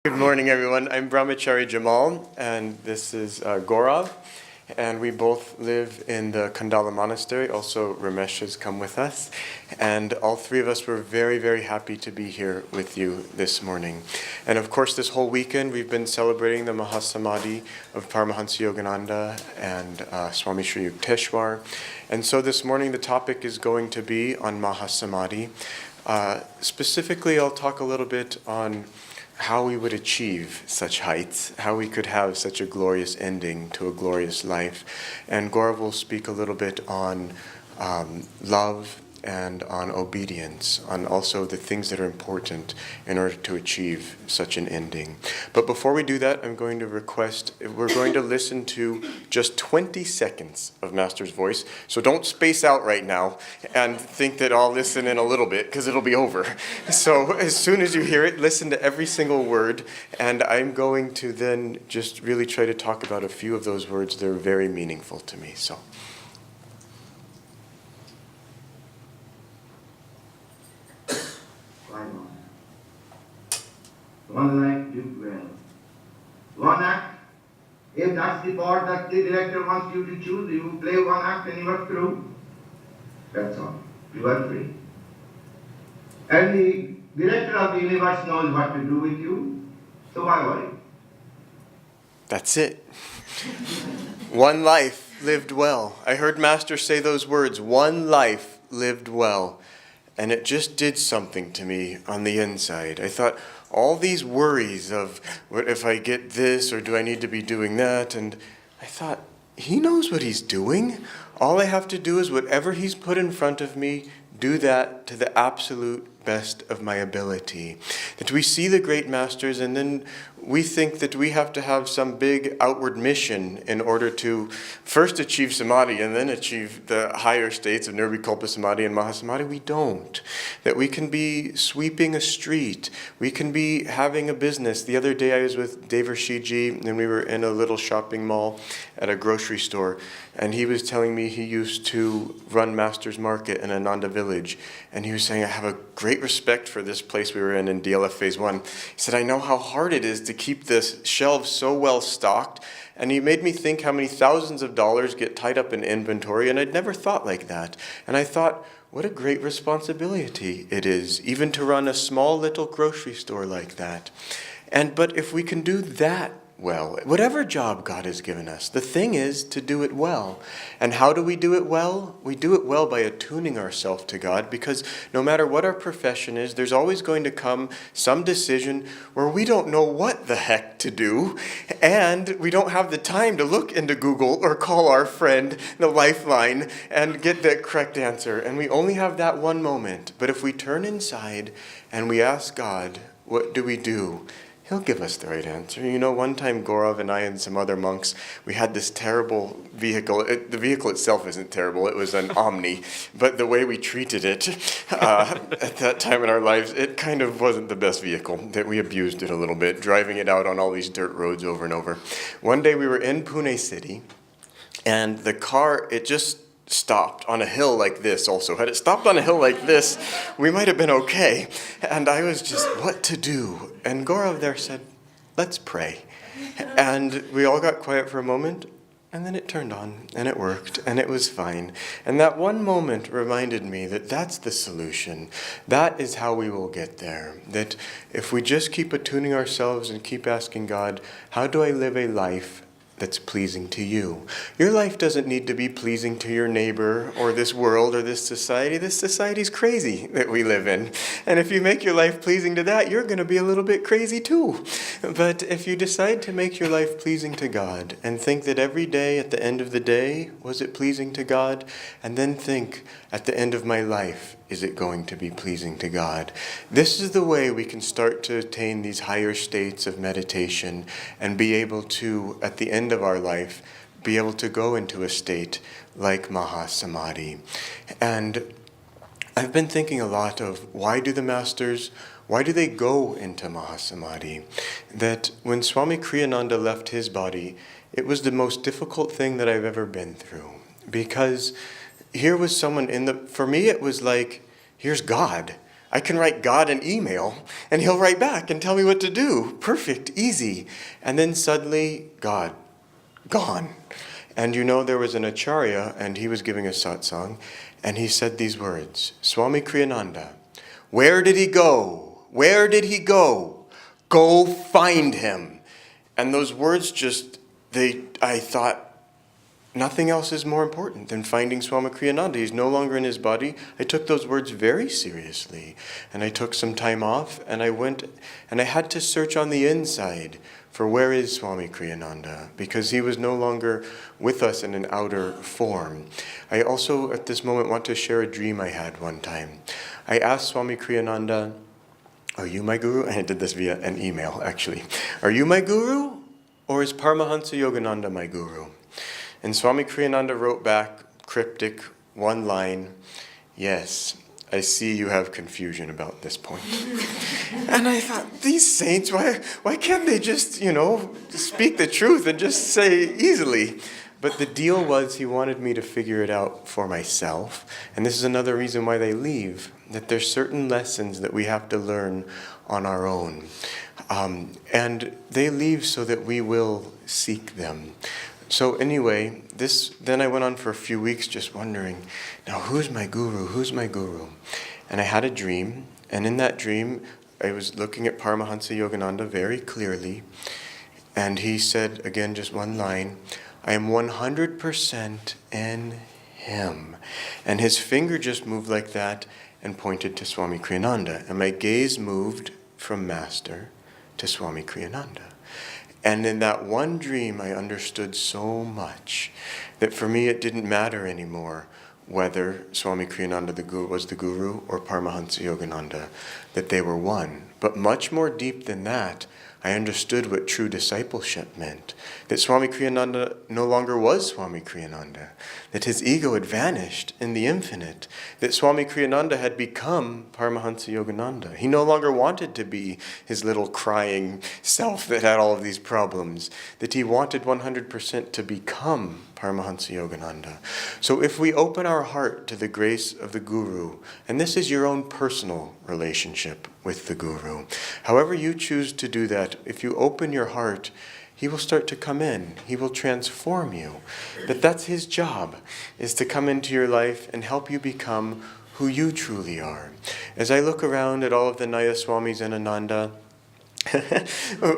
Good morning, everyone. I'm Brahmachari Jemal, and this is Gaurav, and we both live in the Khandala Monastery. Also, Ramesh has come with us, and all three of us were very, very happy to be here with you this morning. And of course, this whole weekend we've been celebrating the Mahasamadhi of Paramhansa Yogananda and Swami Sri Yukteswar. And so this morning the topic is going to be on Mahasamadhi. Specifically, I'll talk a little bit on how we would achieve such heights, how we could have such a glorious ending to a glorious life. And Gaurav will speak a little bit on love and on obedience, on also the things that are important in order to achieve such an ending. But before we do that, I'm going to request, we're going to listen to just 20 seconds of Master's voice. So don't space out right now and think that I'll listen in a little bit, because it'll be over. So as soon as you hear it, listen to every single word, and I'm going to then just really try to talk about a few of those words that are very meaningful to me. So. One life lived well. One act, if that's the part that the director wants you to choose, you play one act and you are through. That's all. You are free. And the director of the universe knows what to do with you, so why worry? That's it. One life lived well. I heard Master say those words, one life lived well. And it just did something to me on the inside. I thought, all these worries of, what if I get this, or do I need to be doing that? And I thought, he knows what he's doing. All I have to do is whatever he's put in front of me, do that to the absolute best of my ability. That we see the great masters and then we think that we have to have some big outward mission in order to first achieve samadhi and then achieve the higher states of nirvikalpa samadhi and mahasamadhi. We don't. That we can be sweeping a street. We can be having a business. The other day I was with Devarshiji and we were in a little shopping mall at a grocery store, and he was telling me he used to run Master's Market in Ananda village, and he was saying, I have a great respect for this place we were in DLF Phase 1. He said, I know how hard it is to keep this shelves so well stocked, and he made me think how many thousands of dollars get tied up in inventory, and I'd never thought like that. And I thought, what a great responsibility it is, even to run a small little grocery store like that. But if we can do that well, whatever job God has given us, the thing is to do it well. And how do we do it well? We do it well by attuning ourselves to God, because no matter what our profession is, there's always going to come some decision where we don't know what the heck to do, and we don't have the time to look into Google or call our friend, the Lifeline, and get the correct answer. And we only have that one moment. But if we turn inside and we ask God, what do we do? He'll give us the right answer. You know, one time Gaurav and I and some other monks, we had this terrible vehicle. The vehicle itself isn't terrible. It was an Omni. But the way we treated it at that time in our lives, it kind of wasn't the best vehicle. That we abused it a little bit, driving it out on all these dirt roads over and over. One day we were in Pune City, and the car, it just stopped on a hill like this also. Had it stopped on a hill like this, we might have been okay. And I was just, what to do? And Gaurav there said, let's pray. And we all got quiet for a moment, and then it turned on, and it worked, and it was fine. And that one moment reminded me that that's the solution. That is how we will get there. That if we just keep attuning ourselves and keep asking God, how do I live a life that's pleasing to you? Your life doesn't need to be pleasing to your neighbor or this world or this society. This society's crazy that we live in. And if you make your life pleasing to that, you're going to be a little bit crazy too. But if you decide to make your life pleasing to God and think that every day at the end of the day, was it pleasing to God? And then think, at the end of my life, is it going to be pleasing to God? This is the way we can start to attain these higher states of meditation and be able to, at the end of our life, be able to go into a state like Mahasamadhi. And I've been thinking a lot of why do they go into Mahasamadhi? That when Swami Kriyananda left his body, it was the most difficult thing that I've ever been through. Because here was someone for me it was like, here's God. I can write God an email, and he'll write back and tell me what to do. Perfect, easy. And then suddenly, God, gone. And there was an acharya, and he was giving a satsang, and he said these words, Swami Kriyananda, where did he go? Where did he go? Go find him. And those words I thought, nothing else is more important than finding Swami Kriyananda. He's no longer in his body. I took those words very seriously. And I took some time off, and I went, and I had to search on the inside for where is Swami Kriyananda, because he was no longer with us in an outer form. I also, at this moment, want to share a dream I had one time. I asked Swami Kriyananda, are you my guru? I did this via an email, actually. Are you my guru, or is Paramhansa Yogananda my guru? And Swami Kriyananda wrote back, cryptic, one line, yes, I see you have confusion about this point. And I thought, these saints, why can't they just, speak the truth and just say easily? But the deal was he wanted me to figure it out for myself. And this is another reason why they leave, that there's certain lessons that we have to learn on our own. And they leave so that we will seek them. So anyway, then I went on for a few weeks just wondering, now who's my guru? Who's my guru? And I had a dream, and in that dream, I was looking at Paramhansa Yogananda very clearly, and he said, again, just one line, I am 100% in him. And his finger just moved like that and pointed to Swami Kriyananda, and my gaze moved from Master to Swami Kriyananda. And in that one dream, I understood so much that for me it didn't matter anymore whether Swami Kriyananda was the guru or Paramhansa Yogananda, that they were one. But much more deep than that, I understood what true discipleship meant, that Swami Kriyananda no longer was Swami Kriyananda, that his ego had vanished in the infinite, that Swami Kriyananda had become Paramhansa Yogananda. He no longer wanted to be his little crying self that had all of these problems, that he wanted 100% to become Paramhansa Yogananda. So if we open our heart to the grace of the Guru, and this is your own personal relationship with the Guru, however you choose to do that, if you open your heart, he will start to come in. He will transform you. But that's his job, is to come into your life and help you become who you truly are. As I look around at all of the Naya Swamis and Ananda,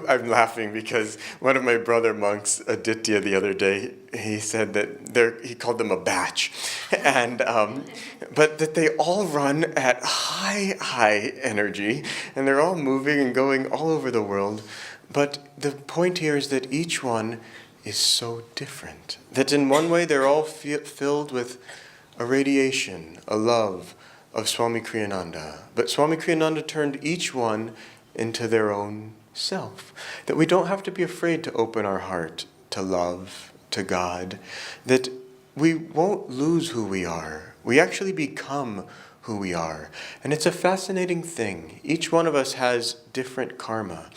I'm laughing because one of my brother monks, Aditya, the other day, he said that he called them a batch, and but that they all run at high energy, and they're all moving and going all over the world. But the point here is that each one is so different. That in one way they're all filled with a radiation, a love of Swami Kriyananda. But Swami Kriyananda turned each one into their own self. That we don't have to be afraid to open our heart to love, to God. That we won't lose who we are. We actually become who we are. And it's a fascinating thing. Each one of us has different karma.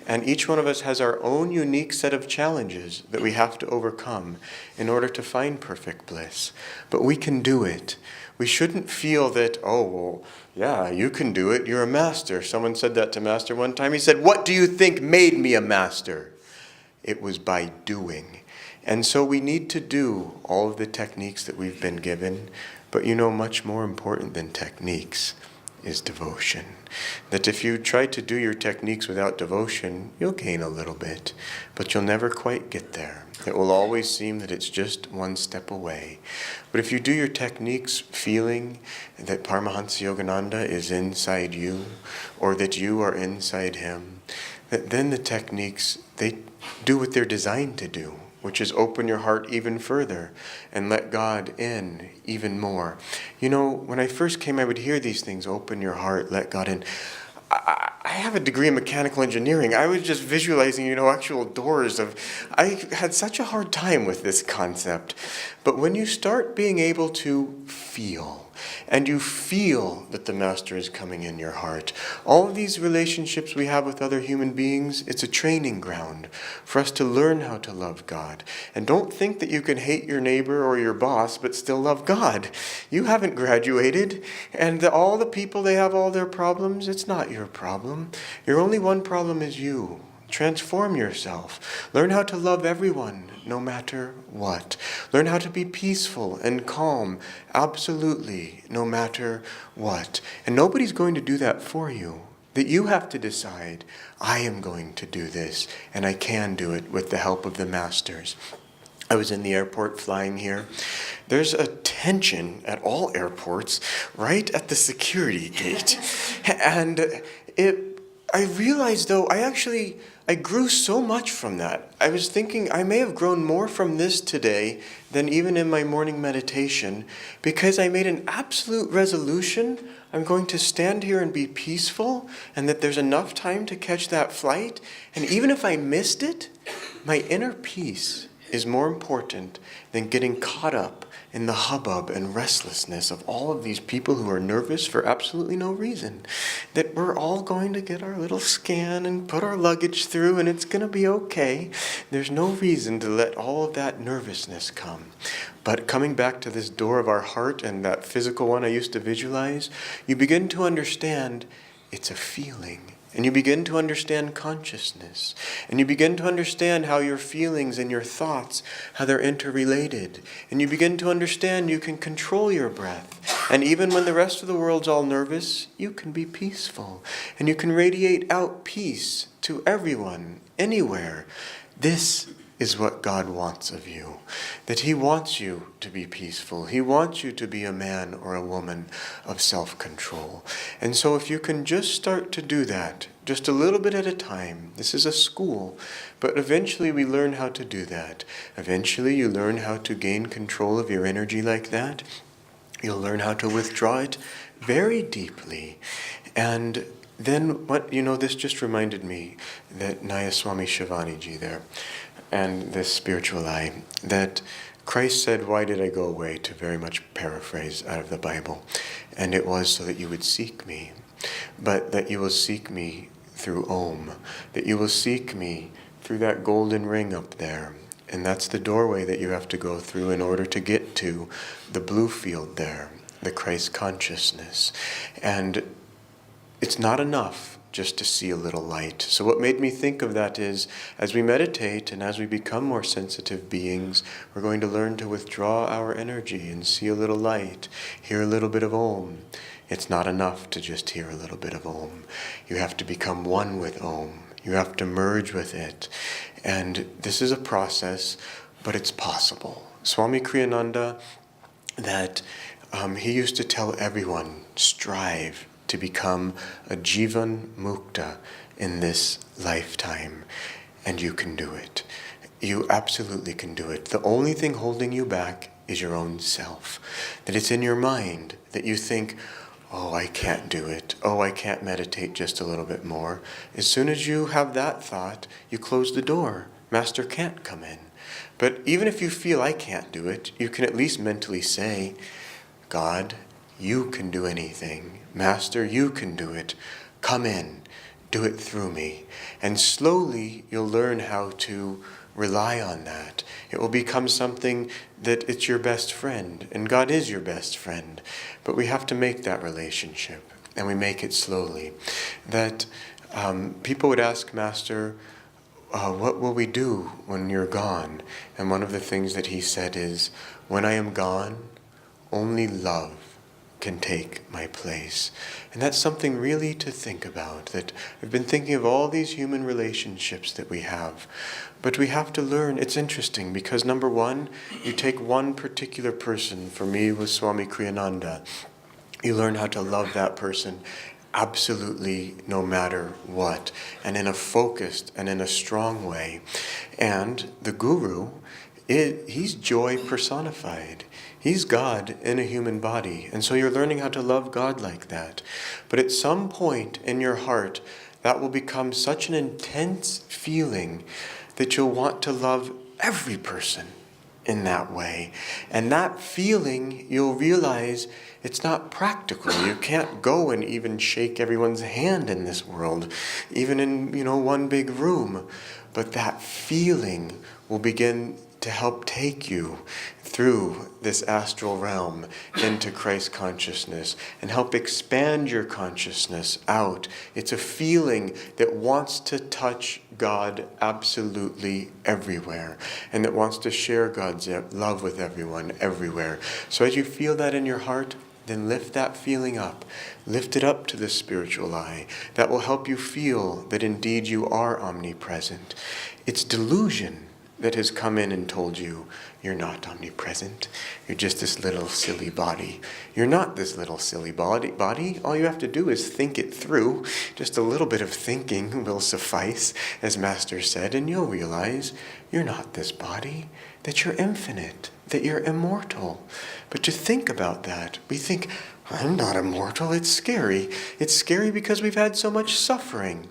And each one of us has our own unique set of challenges that we have to overcome in order to find perfect bliss. But we can do it. We shouldn't feel that, oh, well, yeah, you can do it. You're a master. Someone said that to Master one time. He said, what do you think made me a master? It was by doing. And so we need to do all of the techniques that we've been given. But much more important than techniques is devotion. That if you try to do your techniques without devotion, you'll gain a little bit, but you'll never quite get there. It will always seem that it's just one step away. But if you do your techniques feeling that Paramhansa Yogananda is inside you, or that you are inside him, then the techniques, they do what they're designed to do, which is open your heart even further and let God in even more. When I first came, I would hear these things, open your heart, let God in. I have a degree in mechanical engineering. I was just visualizing, actual doors I had such a hard time with this concept. But when you start being able to feel, and you feel that the Master is coming in your heart. All of these relationships we have with other human beings, it's a training ground for us to learn how to love God. And don't think that you can hate your neighbor or your boss but still love God. You haven't graduated, and all the people, they have all their problems. It's not your problem. Your only one problem is you. Transform yourself. Learn how to love everyone, no matter what. Learn how to be peaceful and calm, absolutely, no matter what. And nobody's going to do that for you. That you have to decide, I am going to do this, and I can do it with the help of the masters. I was in the airport flying here. There's a tension at all airports right at the security gate. And I realized, though, I grew so much from that. I was thinking I may have grown more from this today than even in my morning meditation, because I made an absolute resolution. I'm going to stand here and be peaceful, and that there's enough time to catch that flight. And even if I missed it, my inner peace is more important than getting caught up in the hubbub and restlessness of all of these people who are nervous for absolutely no reason. That we're all going to get our little scan and put our luggage through, and it's going to be okay. There's no reason to let all of that nervousness come. But coming back to this door of our heart and that physical one I used to visualize, you begin to understand it's a feeling. And you begin to understand consciousness. And you begin to understand how your feelings and your thoughts, how they're interrelated. And you begin to understand you can control your breath. And even when the rest of the world's all nervous, you can be peaceful. And you can radiate out peace to everyone, anywhere. This is what God wants of you. That He wants you to be peaceful. He wants you to be a man or a woman of self-control. And so if you can just start to do that, just a little bit at a time, this is a school, but eventually we learn how to do that. Eventually you learn how to gain control of your energy like that. You'll learn how to withdraw it very deeply. And then this just reminded me that Nayaswami Shivaniji there, and this spiritual eye, that Christ said, "Why did I go away?" to very much paraphrase out of the Bible. And it was so that you would seek me, but that you will seek me through Om, that you will seek me through that golden ring up there. And that's the doorway that you have to go through in order to get to the blue field there, the Christ consciousness. And it's not enough just to see a little light. So what made me think of that is, as we meditate and as we become more sensitive beings, we're going to learn to withdraw our energy and see a little light, hear a little bit of Om. It's not enough to just hear a little bit of Om. You have to become one with Om. You have to merge with it. And this is a process, but it's possible. Swami Kriyananda, that he used to tell everyone, strive to become a Jivan Mukta in this lifetime. And you can do it. You absolutely can do it. The only thing holding you back is your own self. That it's in your mind that you think, oh, I can't do it. Oh, I can't meditate just a little bit more. As soon as you have that thought, you close the door. Master can't come in. But even if you feel I can't do it, you can at least mentally say, God, you can do anything. Master, you can do it. Come in. Do it through me. And slowly you'll learn how to rely on that. It will become something that it's your best friend. And God is your best friend. But we have to make that relationship. And we make it slowly. That people would ask Master, what will we do when you're gone? And one of the things that he said is, when I am gone, only love can take my place. And that's something really to think about, that I've been thinking of all these human relationships that we have. But we have to learn, it's interesting, because number one, you take one particular person, for me with Swami Kriyananda, you learn how to love that person absolutely no matter what, and in a focused and in a strong way. And the Guru, he's joy personified. He's God in a human body. And so you're learning how to love God like that. But at some point in your heart, that will become such an intense feeling that you'll want to love every person in that way. And that feeling, you'll realize it's not practical. You can't go and even shake everyone's hand in this world, even in, one big room. But that feeling will begin to help take you through this astral realm into Christ consciousness and help expand your consciousness out. It's a feeling that wants to touch God absolutely everywhere and that wants to share God's love with everyone everywhere. So as you feel that in your heart, then lift that feeling up. Lift it up to the spiritual eye. That will help you feel that indeed you are omnipresent. It's delusion that has come in and told you you're not omnipresent. You're just this little silly body. You're not this little silly body. All you have to do is think it through. Just a little bit of thinking will suffice, as Master said, and you'll realize you're not this body, that you're infinite, that you're immortal. But to think about that, we think, I'm not immortal. It's scary. It's scary because we've had so much suffering.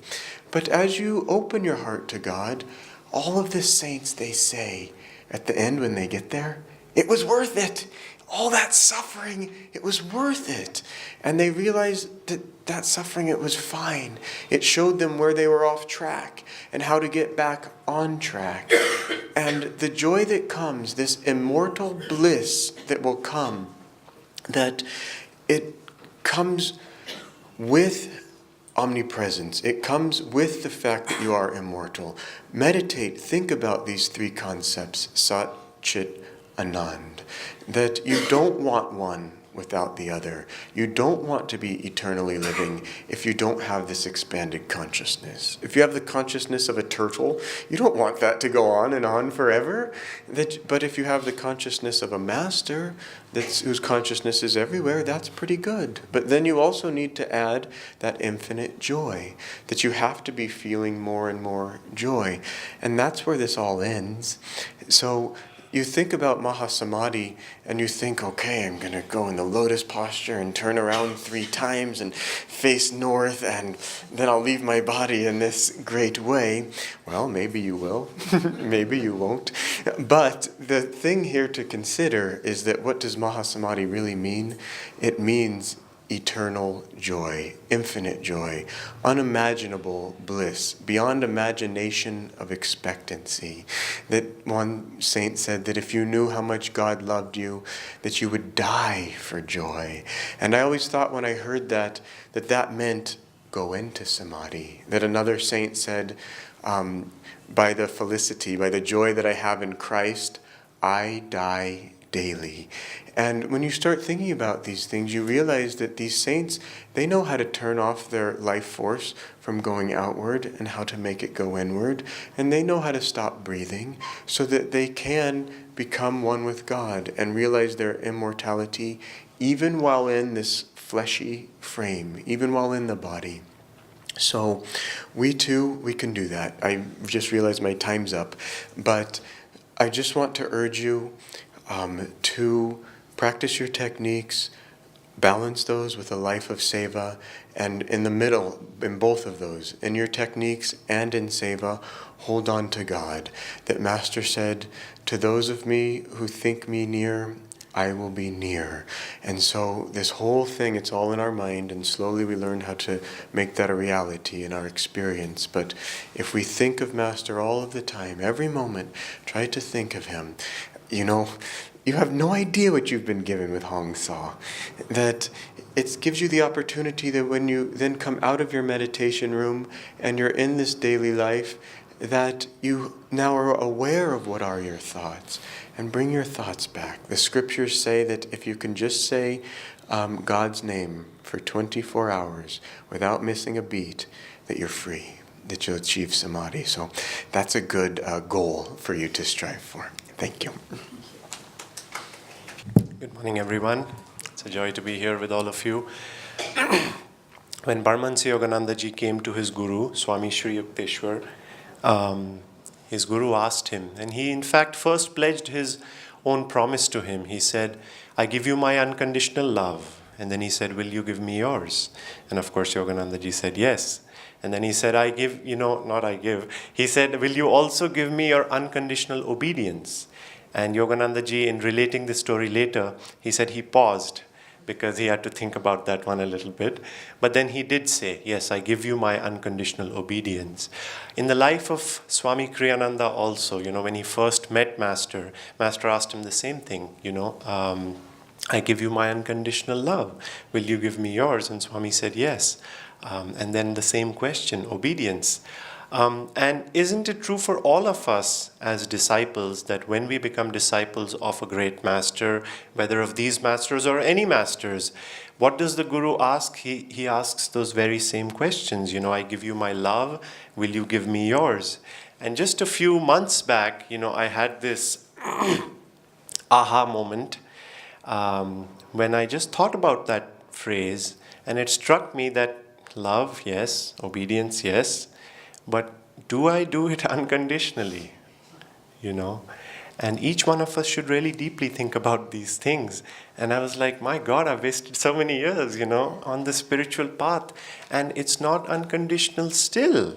But as you open your heart to God, all of the saints, they say, at the end when they get there, it was worth it. All that suffering, it was worth it. And they realized that suffering, it was fine. It showed them where they were off track and how to get back on track. And the joy that comes, this immortal bliss that will come, that it comes with omnipresence. It comes with the fact that you are immortal. Meditate, think about these three concepts, Sat, Chit, Anand. That you don't want one without the other. You don't want to be eternally living if you don't have this expanded consciousness. If you have the consciousness of a turtle, you don't want that to go on and on forever. But if you have the consciousness of a master whose consciousness is everywhere, that's pretty good. But then you also need to add that infinite joy, that you have to be feeling more and more joy. And that's where this all ends. So you think about Mahasamadhi and you think, okay, I'm going to go in the lotus posture and turn around 3 times and face north and then I'll leave my body in this great way. Well, maybe you will. Maybe you won't. But the thing here to consider is that what does Mahasamadhi really mean? It means eternal joy, infinite joy, unimaginable bliss, beyond imagination of expectancy. That one saint said that if you knew how much God loved you, that you would die for joy. And I always thought when I heard that meant go into samadhi. That another saint said, by the felicity, by the joy that I have in Christ, I die daily. And when you start thinking about these things, you realize that these saints, they know how to turn off their life force from going outward and how to make it go inward. And they know how to stop breathing so that they can become one with God and realize their immortality even while in this fleshy frame, even while in the body. So we too, we can do that. I just realized my time's up. But I just want to urge you to practice your techniques, balance those with a life of seva, and in the middle, in both of those, in your techniques and in seva, hold on to God. That Master said, to those of me who think me near, I will be near. And so this whole thing, it's all in our mind, and slowly we learn how to make that a reality in our experience. But if we think of Master all of the time, every moment, try to think of him. You have no idea what you've been given with Hong Sa. That it gives you the opportunity that when you then come out of your meditation room and you're in this daily life, that you now are aware of what are your thoughts and bring your thoughts back. The scriptures say that if you can just say God's name for 24 hours without missing a beat, that you're free, that you'll achieve samadhi. So that's a good goal for you to strive for. Thank you. Good morning, everyone. It's a joy to be here with all of you. When Paramhansa Yogananda ji came to his guru, Swami Shri Yukteswar, his guru asked him, and he in fact first pledged his own promise to him. He said, I give you my unconditional love. And then he said, will you give me yours? And of course Yogananda ji said yes. And then he said, he said, will you also give me your unconditional obedience? And Yogananda ji, in relating this story later, he said he paused because he had to think about that one a little bit. But then he did say, yes, I give you my unconditional obedience. In the life of Swami Kriyananda also, when he first met Master asked him the same thing, I give you my unconditional love. Will you give me yours? And Swami said, yes. And then the same question, obedience. And isn't it true for all of us as disciples that when we become disciples of a great master, whether of these masters or any masters, what does the Guru ask? He asks those very same questions. I give you my love, will you give me yours? And just a few months back, I had this aha moment when I just thought about that phrase, and it struck me that love, yes, obedience, yes, but do I do it unconditionally? And each one of us should really deeply think about these things. And I was like, my God, I've wasted so many years, on the spiritual path, and it's not unconditional still.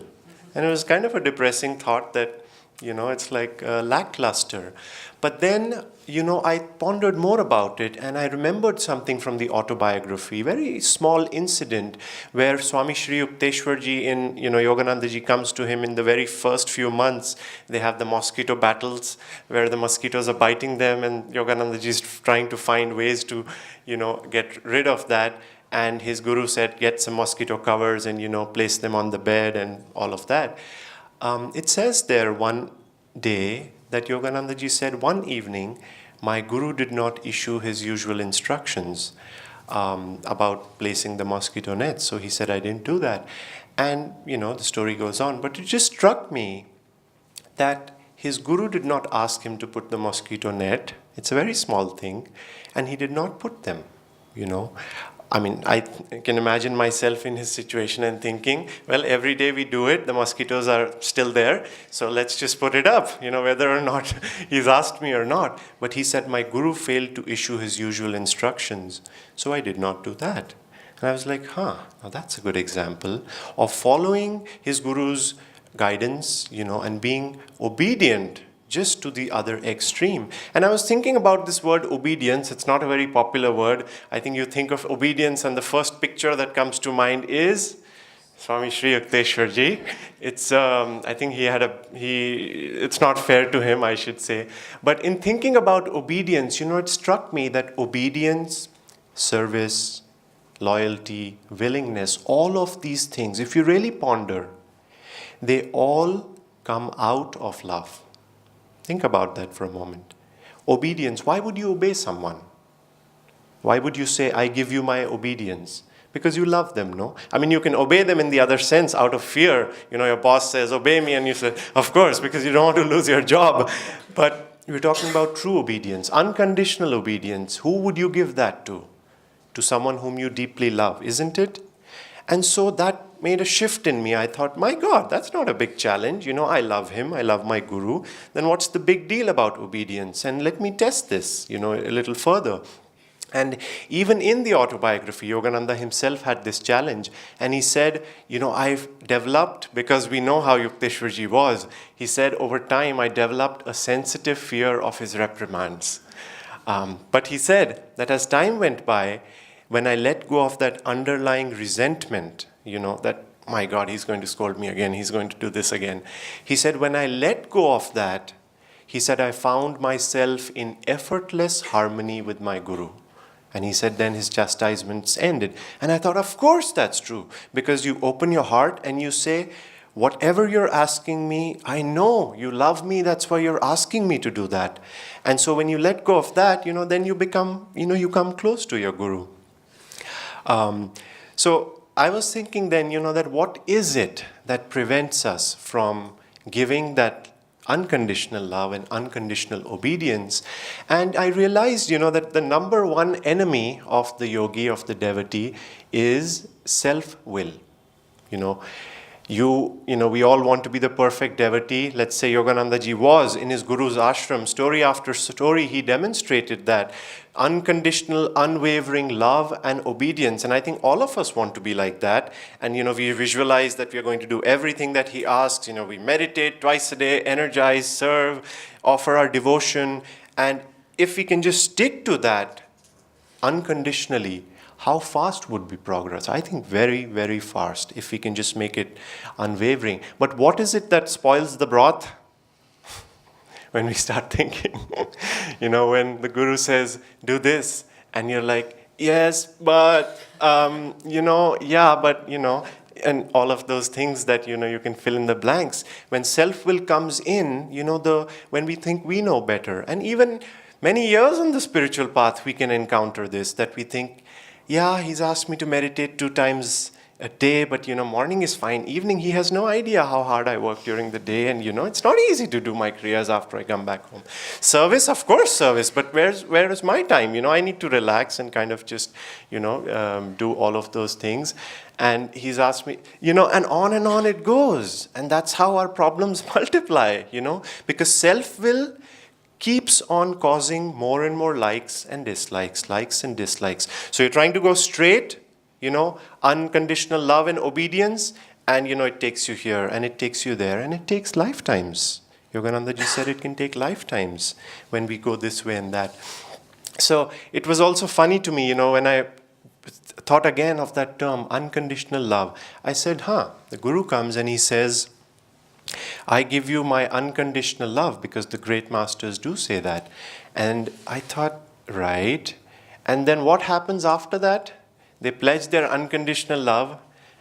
And it was kind of a depressing thought that, it's like lackluster. But then, I pondered more about it, and I remembered something from the autobiography, very small incident where Swami Shri Yukteswar ji Yogananda ji comes to him in the very first few months. They have the mosquito battles where the mosquitoes are biting them, and Yogananda ji is trying to find ways to, get rid of that. And his guru said, get some mosquito covers and, place them on the bed and all of that. It says there one day that Yogananda ji said, one evening, my guru did not issue his usual instructions about placing the mosquito nets. So he said, I didn't do that. And, the story goes on. But it just struck me that his guru did not ask him to put the mosquito net. It's a very small thing. And he did not put them, I can imagine myself in his situation and thinking, well, every day we do it, the mosquitoes are still there, so let's just put it up, whether or not he's asked me or not. But he said, my guru failed to issue his usual instructions, so I did not do that. And I was like, now that's a good example of following his guru's guidance, and being obedient just to the other extreme. And I was thinking about this word obedience. It's not a very popular word. I think you think of obedience and the first picture that comes to mind is Swami Shri Yukteswar ji. It's, I think it's not fair to him, I should say. But in thinking about obedience, it struck me that obedience, service, loyalty, willingness, all of these things, if you really ponder, they all come out of love. Think about that for a moment. Obedience, why would you obey someone? Why would you say, I give you my obedience? Because you love them, no? You can obey them in the other sense out of fear. Your boss says, obey me, and you say, of course, because you don't want to lose your job. But we're talking about true obedience, unconditional obedience. Who would you give that to? To someone whom you deeply love, isn't it? And so that made a shift in me. I thought, my God, that's not a big challenge. I love him. I love my guru. Then what's the big deal about obedience? And let me test this, a little further. And even in the autobiography, Yogananda himself had this challenge. And he said, I've developed, because we know how Yukteswar ji was, he said, over time, I developed a sensitive fear of his reprimands. But he said that as time went by, when I let go of that underlying resentment, that, my God, he's going to scold me again, he's going to do this again. He said, when I let go of that, he said, I found myself in effortless harmony with my guru. And he said, then his chastisements ended. And I thought, of course that's true, because you open your heart and you say, whatever you're asking me, I know you love me, that's why you're asking me to do that. And so when you let go of that, then you become, you come close to your guru. So I was thinking then, that what is it that prevents us from giving that unconditional love and unconditional obedience? And I realized, that the number one enemy of the yogi, of the devotee, is self-will. We all want to be the perfect devotee. Let's say Yogananda ji was in his guru's ashram. Story after story, he demonstrated that unconditional, unwavering love and obedience. And I think all of us want to be like that. And, we visualize that we are going to do everything that he asks. We meditate twice a day, energize, serve, offer our devotion. And if we can just stick to that unconditionally, how fast would be progress? I think very, very fast if we can just make it unwavering. But what is it that spoils the broth? When we start thinking, when the guru says, do this, and you're like, yes, but, yeah, but, and all of those things that, you can fill in the blanks. When self-will comes in, when we think we know better, and even many years on the spiritual path, we can encounter this, that we think, yeah, he's asked me to meditate 2 times a day, but morning is fine. Evening, he has no idea how hard I work during the day, and it's not easy to do my kriyas after I come back home. Service, of course, service, but where is my time? I need to relax and kind of just, do all of those things. And he's asked me, and on it goes. And that's how our problems multiply, because self-will keeps on causing more and more likes and dislikes, likes and dislikes. So you're trying to go straight, unconditional love and obedience, and it takes you here and it takes you there, and it takes lifetimes. Yogananda ji said it can take lifetimes when we go this way and that. So it was also funny to me, when I thought again of that term, unconditional love. I said, the guru comes and he says, I give you my unconditional love, because the great masters do say that. And I thought, right. And then what happens after that? They pledge their unconditional love.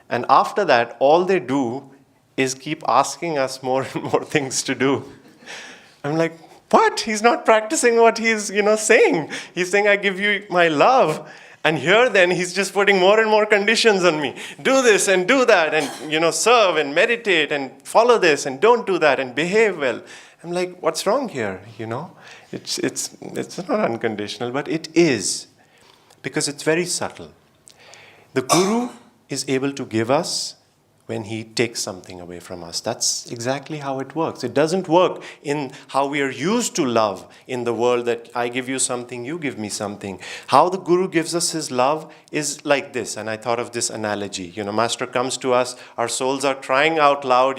And after that, all they do is keep asking us more and more things to do. I'm like, what? He's not practicing what he's, saying. He's saying, I give you my love. And here then, he's just putting more and more conditions on me. Do this and do that, and, serve and meditate and follow this and don't do that and behave well. I'm like, what's wrong here, It's not unconditional, but it is. Because it's very subtle. The guru is able to give us when he takes something away from us. That's exactly how it works. It doesn't work in how we are used to love in the world, that I give you something, you give me something. How the guru gives us his love is like this. And I thought of this analogy. Master comes to us, our souls are crying out loud,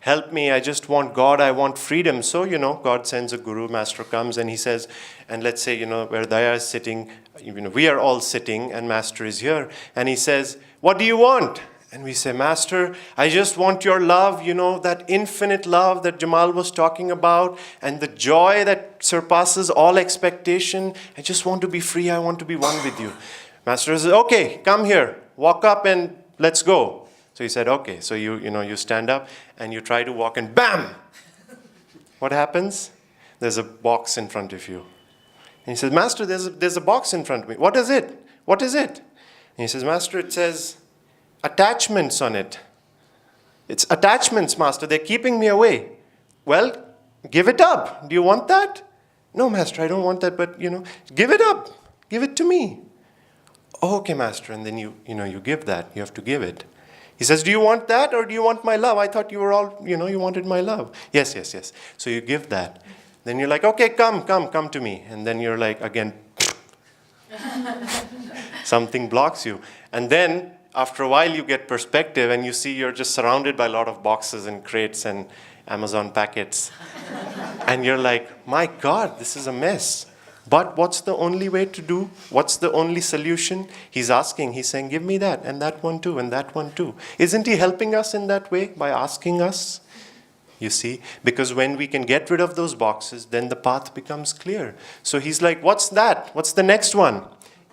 help me, I just want God, I want freedom. So, God sends a guru, Master comes and he says, and let's say, where Daya is sitting, we are all sitting and Master is here. And he says, what do you want? And we say, Master, I just want your love, that infinite love that Jemal was talking about, and the joy that surpasses all expectation. I just want to be free. I want to be one with you. Master says, okay, come here, walk up and let's go. So he said, okay. So you stand up and you try to walk and bam! What happens? There's a box in front of you. And he says, Master, there's a box in front of me. What is it? What is it? And he says, Master, it says attachments on it. It's attachments, Master. They're keeping me away. Well, give it up. Do you want that? No, Master, I don't want that, but, give it up. Give it to me. Oh, okay, Master. And then you give that. You have to give it. He says, do you want that or do you want my love? I thought you were all, you wanted my love. Yes. So you give that. Then you're like, okay, come to me. And then you're like, again, something blocks you. And then after a while you get perspective and you see you're just surrounded by a lot of boxes and crates and Amazon packets. And you're like, my God, this is a mess. But what's the only way to do? What's the only solution? He's asking, he's saying, give me that and that one too and that one too. Isn't he helping us in that way by asking us? You see, because when we can get rid of those boxes, then the path becomes clear. So he's like, what's that? What's the next one?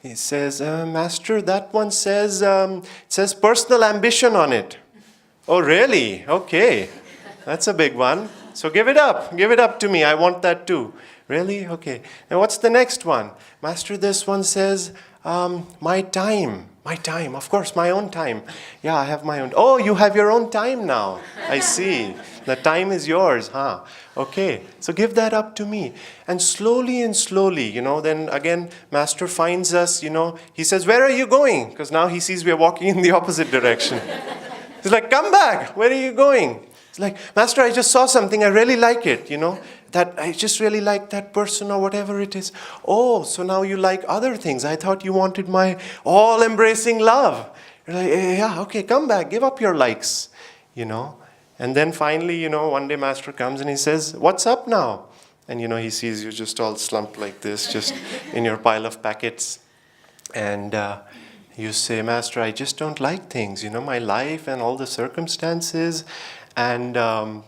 He says, Master, that one says, it says personal ambition on it. Oh, really? Okay. That's a big one. So give it up. Give it up to me. I want that too. Really? Okay. And what's the next one? Master, this one says, my time. My time. Of course, my own time. Yeah, I have my own. Oh, you have your own time now. I see. The time is yours, huh? Okay. So give that up to me. And slowly, then again, Master finds us, he says, where are you going? Because now he sees we're walking in the opposite direction. He's like, come back. Where are you going? It's like, Master, I just saw something. I really like it, that I just really like that person or whatever it is. Oh, so now you like other things. I thought you wanted my all-embracing love. You're like, yeah, okay, come back. Give up your likes, And then finally, one day Master comes and he says, what's up now? And, he sees you just all slumped like this, just in your pile of packets. And you say, Master, I just don't like things, my life and all the circumstances and, all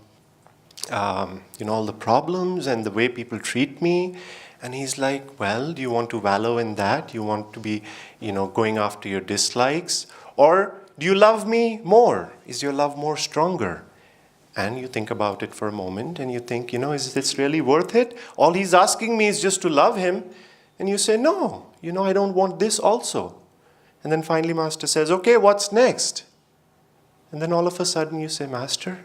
the problems and the way people treat me. And he's like, well, do you want to wallow in that? Do you want to be, going after your dislikes? Or do you love me more? Is your love more stronger? And you think about it for a moment and you think, is this really worth it? All he's asking me is just to love him. And you say, no, I don't want this also. And then finally Master says, okay, what's next? And then all of a sudden you say, Master,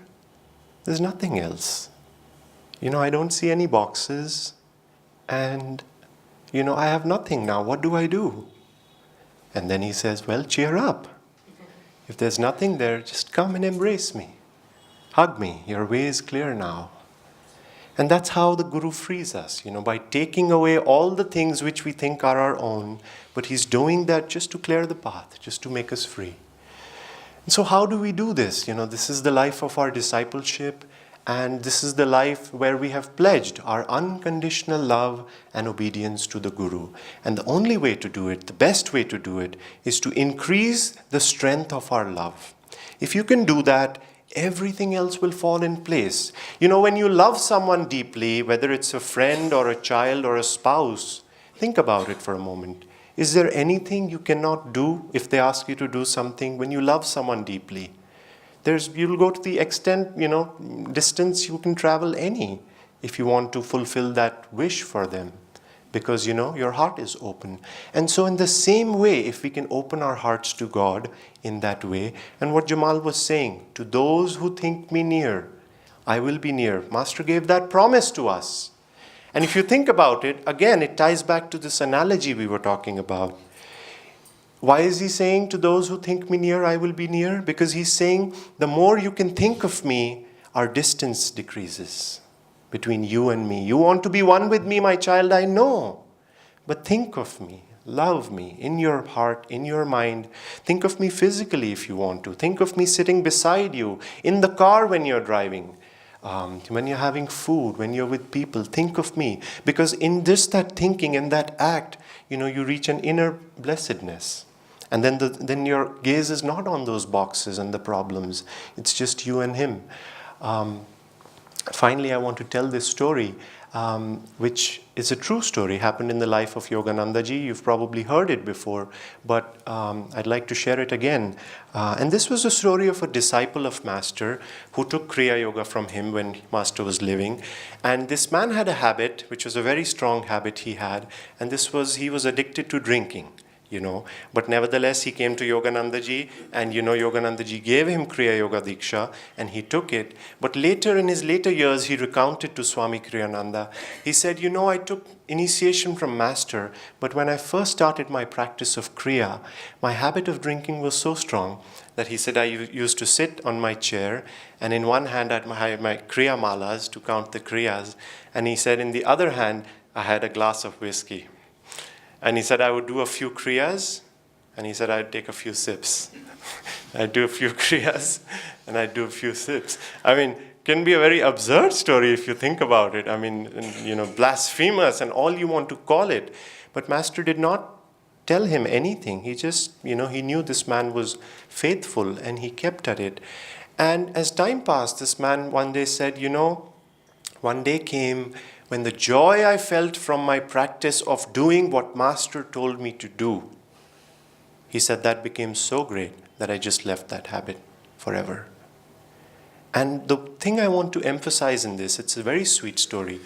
there's nothing else. I don't see any boxes. And, I have nothing now. What do I do? And then he says, well, cheer up. If there's nothing there, just come and embrace me. Hug me. Your way is clear now. And that's how the Guru frees us, by taking away all the things which we think are our own. But he's doing that just to clear the path, just to make us free. And so how do we do this? This is the life of our discipleship. And this is the life where we have pledged our unconditional love and obedience to the Guru. And the only way to do it, the best way to do it, is to increase the strength of our love. If you can do that, everything else will fall in place. When you love someone deeply, whether it's a friend or a child or a spouse, think about it for a moment. Is there anything you cannot do if they ask you to do something when you love someone deeply? You'll go to the extent, distance you can travel any if you want to fulfill that wish for them. Because, your heart is open. And so in the same way, if we can open our hearts to God in that way, and what Jemal was saying, to those who think me near, I will be near. Master gave that promise to us. And if you think about it, again, it ties back to this analogy we were talking about. Why is he saying to those who think me near, I will be near? Because he's saying, the more you can think of me, our distance decreases between you and me. You want to be one with me, my child, I know. But think of me, love me in your heart, in your mind. Think of me physically if you want to. Think of me sitting beside you, in the car when you're driving, when you're having food, when you're with people. Think of me. Because in that thinking and that act, you reach an inner blessedness. And then your gaze is not on those boxes and the problems. It's just you and him. Finally, I want to tell this story, which is a true story, happened in the life of Yogananda ji. You've probably heard it before, but I'd like to share it again. And this was a story of a disciple of Master who took Kriya Yoga from him when Master was living. And this man had a habit, which was a very strong habit he had, and he was addicted to drinking. But nevertheless, he came to Yogananda ji, and Yogananda ji gave him Kriya Yoga Diksha, and he took it. But later, in his later years, he recounted to Swami Kriyananda. He said, I took initiation from Master, but when I first started my practice of Kriya, my habit of drinking was so strong that he said I used to sit on my chair, and in one hand I had my Kriya Malas to count the Kriyas, and he said in the other hand I had a glass of whiskey. And he said I would do a few kriyas, and he said I'd take a few sips. I'd do a few kriyas, and I'd do a few sips. Can be a very absurd story if you think about it. Blasphemous and all you want to call it. But Master did not tell him anything. He just, he knew this man was faithful, and he kept at it. And as time passed, this man one day said, one day came when the joy I felt from my practice of doing what Master told me to do, he said that became so great that I just left that habit forever. And the thing I want to emphasize in this, it's a very sweet story,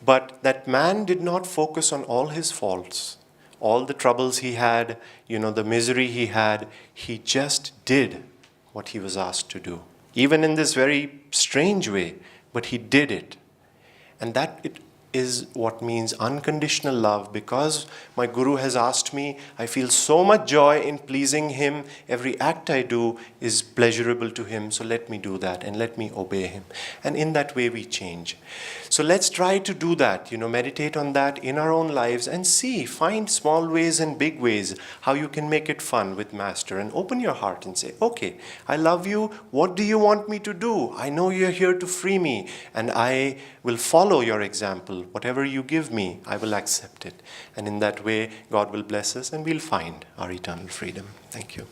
but that man did not focus on all his faults, all the troubles he had, the misery he had. He just did what he was asked to do, even in this very strange way, but he did it. And that is what means unconditional love. Because my Guru has asked me, I feel so much joy in pleasing him. Every act I do is pleasurable to him, so let me do that and let me obey him. And in that way we change. So let's try to do that, meditate on that in our own lives and find small ways and big ways how you can make it fun with Master, and open your heart and say, okay, I love you. What do you want me to do? I know you're here to free me, and I will follow your example. Whatever you give me, I will accept it. And in that way, God will bless us and we'll find our eternal freedom. Thank you.